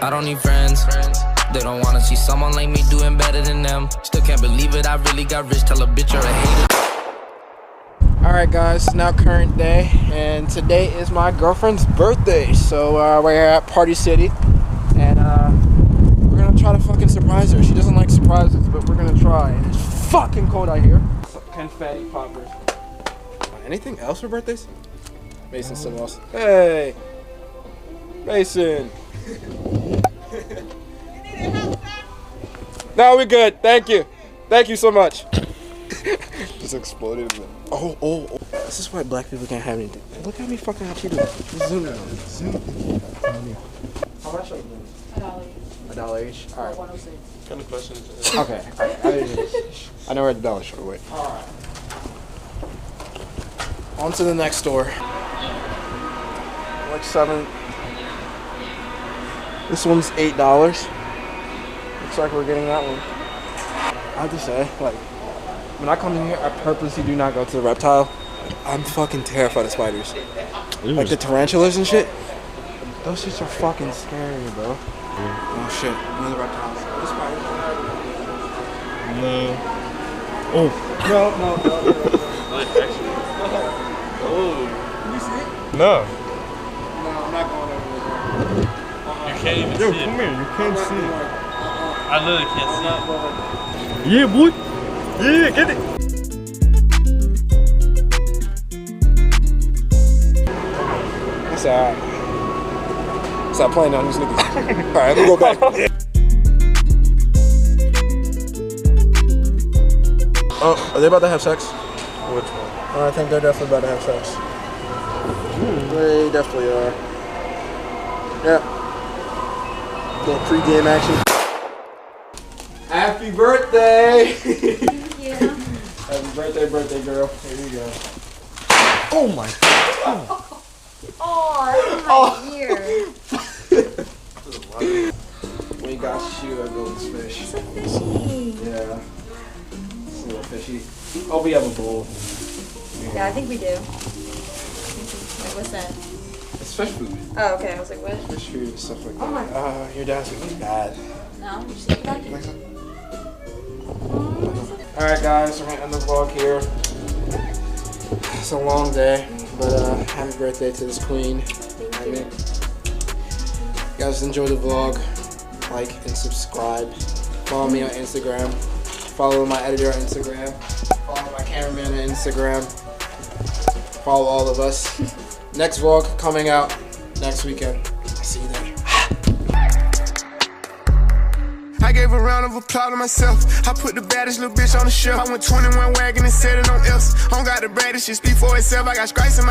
I don't need friends. They don't wanna see someone like me doing better than them. Still can't believe it, I really got rich. Tell a bitch you're a hater. Alright guys, it's now current day, and today is my girlfriend's birthday. So we're here at Party City, and we're gonna try to fucking surprise her. She doesn't like surprises, but we're gonna try. And it's fucking cold out here. Confetti poppers. Anything else for birthdays? Mason still lost. Hey! Mason! No, we're good. Thank you. Thank you so much. Just exploded. Oh. This is why black people can't have anything. Look at me fucking how cheap it is. Zoom in on it. Zoom in. How much are those? $1 each? Alright. What kind of question is this? Okay. I know where the dollar store. Wait. Alright. On to the next store. Like 7. This one's $8. Looks like we're getting that one. I have to say, like, when I come in here, I purposely do not go to the reptile. I'm fucking terrified of spiders. Like the tarantulas and shit. Those shits are fucking scary, bro. Oh shit, another reptile. The spiders. No. Oh. No. Actually. Oh. Can you see it? No. No, I'm not going over there. You can't even see it. Yo, come here. You can't see it. I literally can't see it. Yeah, boy. Yeah, get it. That's alright. Stop playing on these niggas. Alright, let's go back. Oh, are they about to have sex? Which one? I think they're definitely about to have sex. They definitely are. Yeah. Little pre-game action. Happy birthday! Thank you. Happy birthday, girl. Here you go. Oh my god. Oh, that's my ear. We got you a golden fish. It's a fishy. Yeah. It's a little fishy. Oh, we have a bowl. Yeah, I think we do. Wait, what's that? It's fish food. Oh, okay. I was like, what? Fish food and stuff like that. Oh my. Your dad's really bad. No, just take it back. Alright guys, we're gonna end the vlog here. It's a long day, but happy birthday to this queen. Thank you. You guys enjoy the vlog, like and subscribe. Follow me on Instagram. Follow my editor on Instagram. Follow my cameraman on Instagram. Follow all of us. Next vlog coming out next weekend. See you there. I gave a round of applause to myself. I put the baddest little bitch on the shelf. I went 21 wagon and set it on else. I don't got the baddest shit speak for itself. I got stripes in my